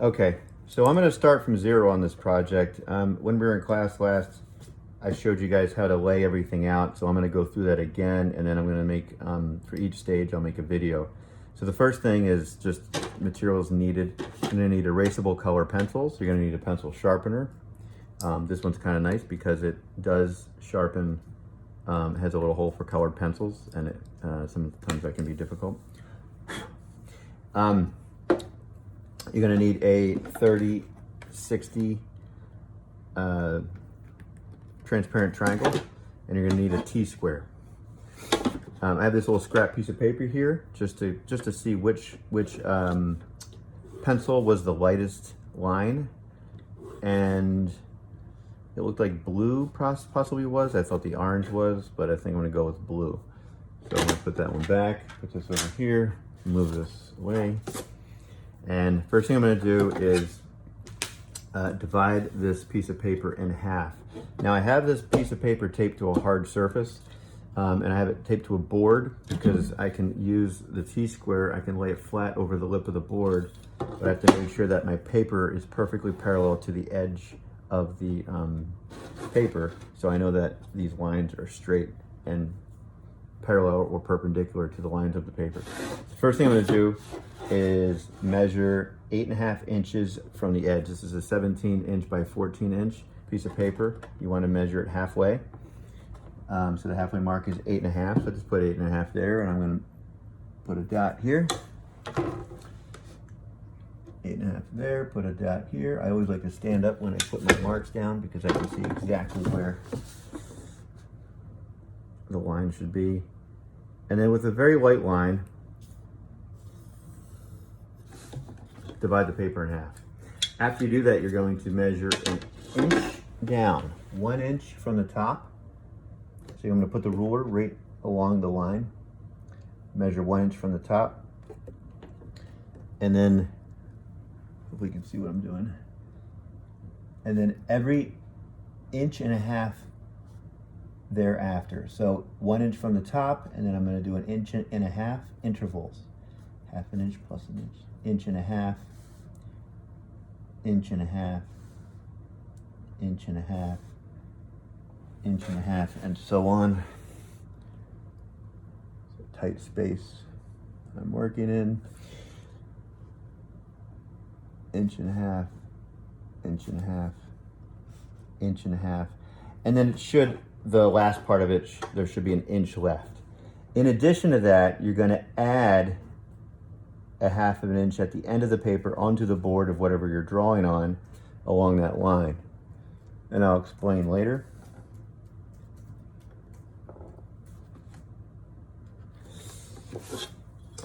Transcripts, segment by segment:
Okay, so I'm going to start from zero on this project. When we were in class last, I showed you guys how to lay everything out, so I'm going to go through that again, and then I'm going to make, for each stage, I'll make a video. So the first thing is just materials needed. You're going to need erasable color pencils. You're going to need a pencil sharpener. This one's kind of nice because it does sharpen, has a little hole for colored pencils, and it, sometimes that can be difficult. You're going to need a 30-60 transparent triangle, and you're going to need a T-square. I have this little scrap piece of paper here just to see which pencil was the lightest line, and it looked like blue possibly was. I thought the orange was, but I think I'm going to go with blue. So I'm going to put that one back, put this over here, move this away. And first thing I'm going to do is divide this piece of paper in half. Now I have this piece of paper taped to a hard surface, and I have it taped to a board because I can use the T-square. I can lay it flat over the lip of the board, but I have to make sure that my paper is perfectly parallel to the edge of the paper, so I know that these lines are straight and parallel or perpendicular to the lines of the paper. The first thing I'm going to do is measure 8.5 inches from the edge. This is a 17 inch by 14 inch piece of paper. You want to measure it halfway. So the halfway mark is 8.5. So just put 8.5 there, and I'm going to put a dot here. 8.5 there, put a dot here. I always like to stand up when I put my marks down because I can see exactly where the line should be. And then with a very light line, divide the paper in half. After you do that, you're going to measure an inch down, 1 inch from the top. So I'm going to put the ruler right along the line, measure 1 inch from the top, and then, if we can see what I'm doing, and then every 1.5 inches thereafter. So 1 inch from the top, and then I'm going to do an 1.5 inch intervals. 1/2 inch plus an inch, 1.5 inch, 1.5 inch, 1.5 inch, 1.5 inch, and so on. It's a tight space I'm working in. 1.5 inch, 1.5 inch, and then it should, the last part of it, there should be an inch left. In addition to that, you're going to add a 1/2 inch at the end of the paper onto the board of whatever you're drawing on along that line. And I'll explain later.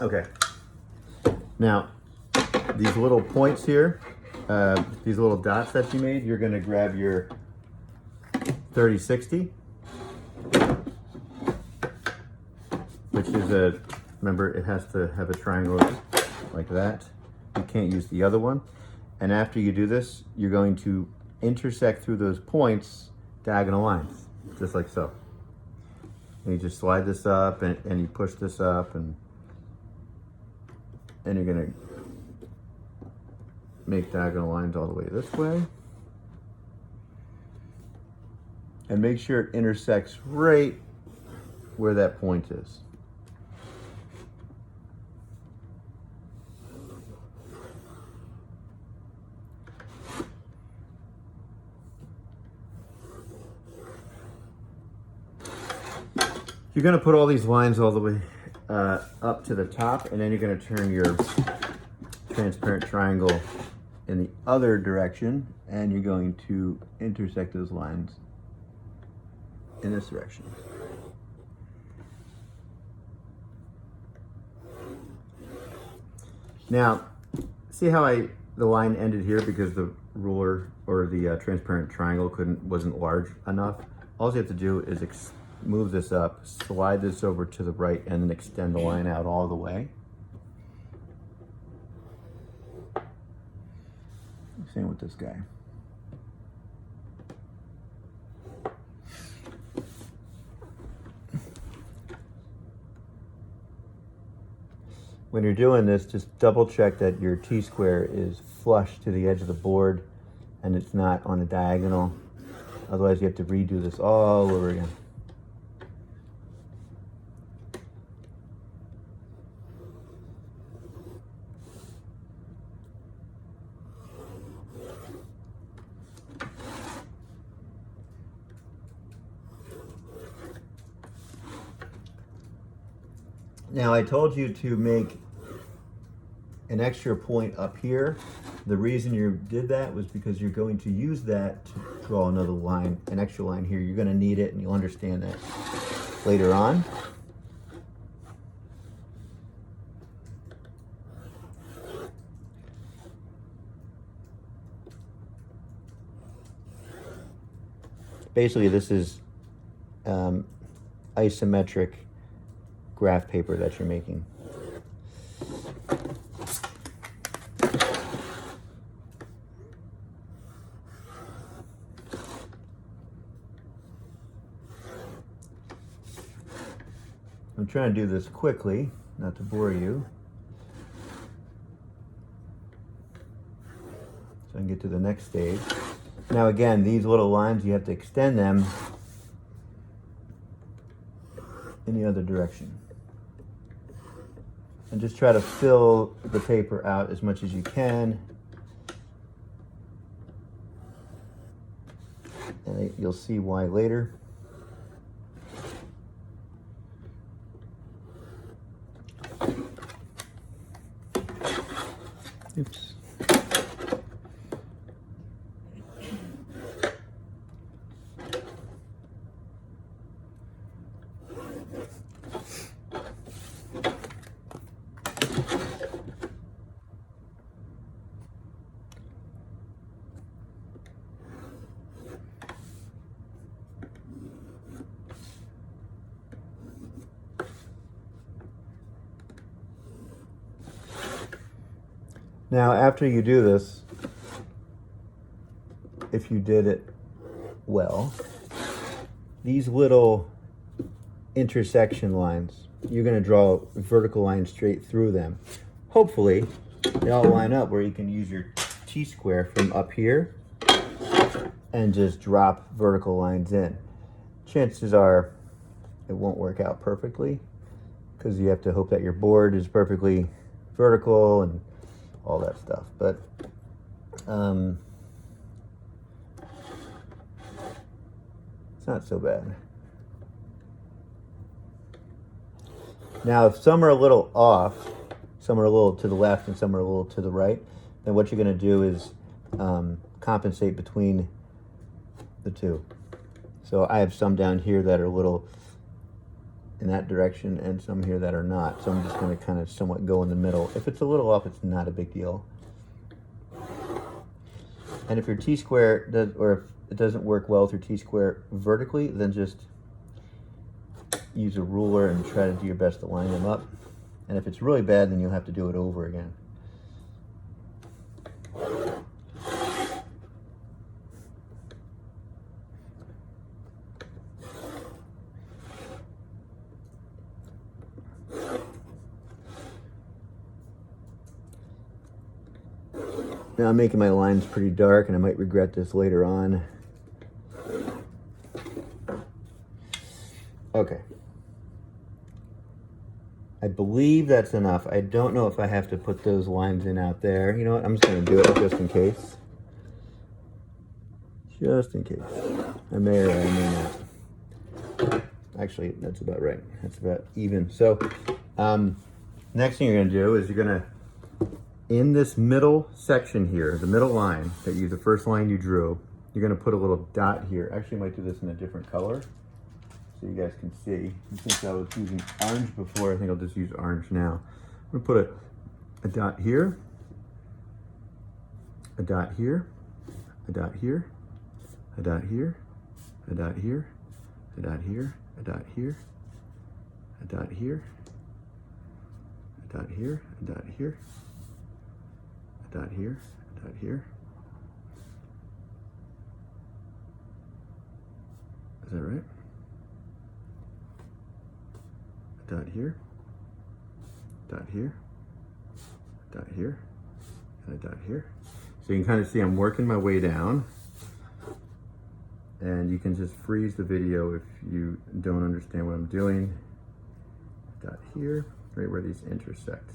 Okay. Now, these little points here, these little dots that you made, you're going to grab your 30-60, which is remember, it has to have a triangle like that. You can't use the other one. And after you do this, you're going to intersect through those points diagonal lines, just like so. And you just slide this up, and you push this up, and you're going to make diagonal lines all the way this way. And make sure it intersects right where that point is. You're going to put all these lines all the way up to the top, and then you're going to turn your transparent triangle in the other direction, and you're going to intersect those lines in this direction. Now, see how the line ended here because the ruler or the transparent triangle wasn't large enough? All you have to do is move this up, slide this over to the right, and then extend the line out all the way. Same with this guy. when you're doing this, just double check that your T-square is flush to the edge of the board and it's not on a diagonal. Otherwise you have to redo this all over again. Now I told you to make an extra point up here. The reason you did that was because you're going to use that to draw another line, an extra line here. You're going to need it and you'll understand that later on. Basically this is isometric graph paper that you're making. I'm trying to do this quickly, not to bore you, so I can get to the next stage. Now again, these little lines, you have to extend them in the other direction. And just try to fill the paper out as much as you can. And you'll see why later. Oops. Now, after you do this, if you did it well, these little intersection lines, you're going to draw a vertical line straight through them. Hopefully, they all line up where you can use your T-square from up here and just drop vertical lines in. Chances are it won't work out perfectly because you have to hope that your board is perfectly vertical and all that stuff, but it's not so bad. Now, if some are a little off, some are a little to the left and some are a little to the right, then what you're going to do is compensate between the two. So I have some down here that are a little in that direction and some here that are not. So I'm just going to kind of somewhat go in the middle. If it's a little off, it's not a big deal. And if your T-square does, or if it doesn't work well with your T-square vertically, then just use a ruler and try to do your best to line them up. And if it's really bad, then you'll have to do it over again. Now I'm making my lines pretty dark and I might regret this later on. Okay. I believe that's enough. I don't know if I have to put those lines in out there. You know what? I'm just going to do it just in case. Just in case. I may or I may not. Actually, that's about right. That's about even. So, next thing you're going to do is you're going to, in this middle section here, the middle line, the first line you drew, you're going to put a little dot here. Actually, I might do this in a different color so you guys can see. And since I was using orange before, I think I'll just use orange now. I'm going to put a dot here, a dot here, a dot here, a dot here, a dot here, a dot here, a dot here, a dot here, a dot here, a dot here, a dot here, a dot here. Is that right? A dot here, dot here, dot here, and a dot here. So you can kind of see I'm working my way down, and you can just freeze the video if you don't understand what I'm doing. Dot here, right where these intersect.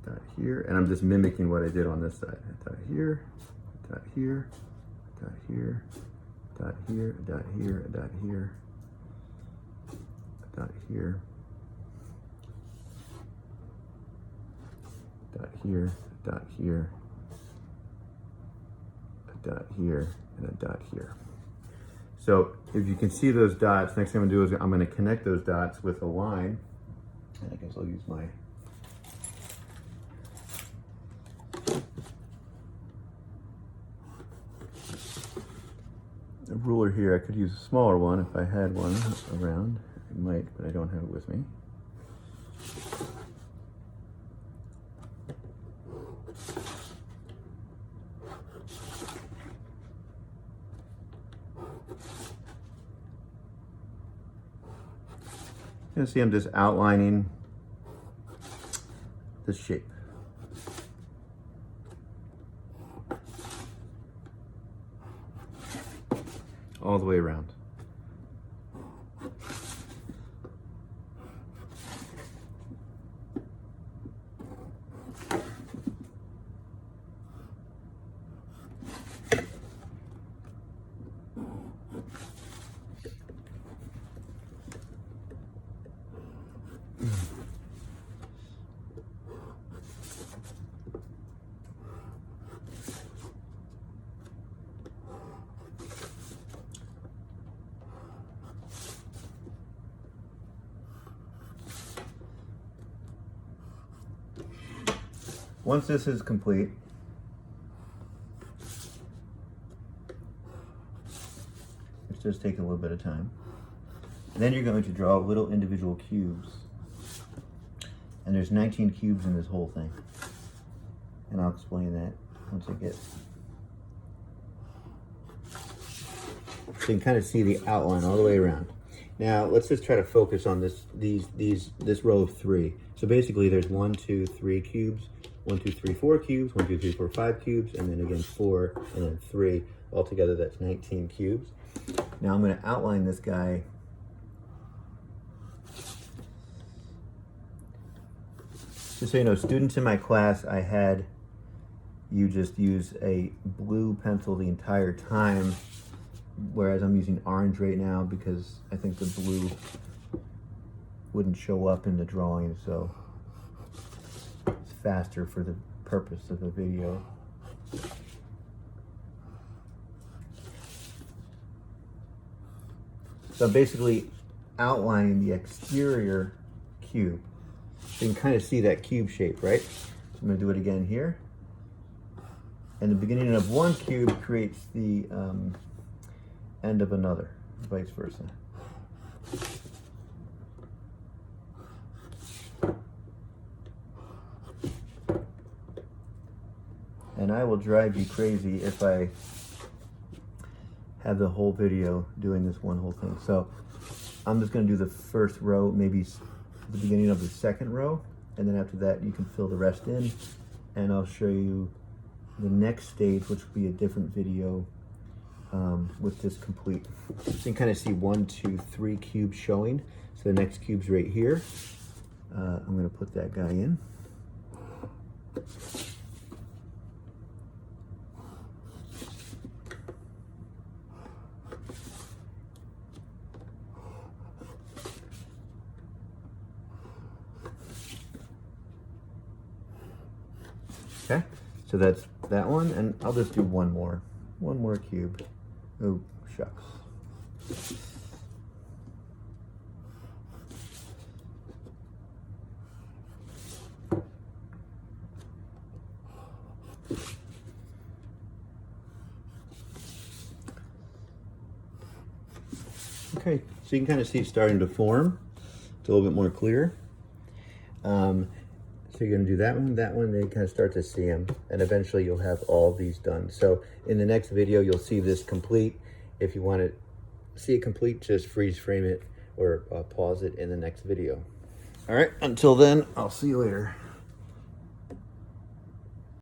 Dot here, and I'm just mimicking what I did on this side. Dot here, dot here, dot here, dot here, dot here, dot here, dot here, dot here, dot here, a dot here, and a dot here. So if you can see those dots, next thing I'm gonna do is I'm gonna connect those dots with a line. And I guess I'll use my ruler here. I could use a smaller one if I had one around. I might, but I don't have it with me. You can see I'm just outlining this shape. All the way around. Once this is complete, which does take a little bit of time, then you're going to draw little individual cubes. And there's 19 cubes in this whole thing. And I'll explain that once I get. So you can kind of see the outline all the way around. Now let's just try to focus on this row of 3. So basically there's 1, 2, 3 cubes. 1, 2, 3, 4 cubes, 1, 2, 3, 4, 5 cubes, and then again 4, and then 3. Altogether, that's 19 cubes. Now I'm going to outline this guy. Just so you know, students in my class, I had you just use a blue pencil the entire time, whereas I'm using orange right now because I think the blue wouldn't show up in the drawing, so it's faster for the purpose of the video. So I'm basically outlining the exterior cube. So you can kind of see that cube shape, right? So I'm going to do it again here. And the beginning of one cube creates the end of another, vice versa. And I will drive you crazy if I have the whole video doing this one whole thing. So I'm just going to do the first row, maybe the beginning of the second row, and then after that you can fill the rest in, and I'll show you the next stage, which will be a different video with this complete. So you can kind of see 1, 2, 3 cubes showing. So the next cube's right here. I'm going to put that guy in. Okay, so that's that one, and I'll just do one more cube. Oh, shucks. Okay, so you can kind of see it starting to form. It's a little bit more clear. So you're going to do that one, then you kind of start to see them, and eventually you'll have all these done. So in the next video, you'll see this complete. If you want to see it complete, just freeze frame it or pause it in the next video. All right, until then, I'll see you later.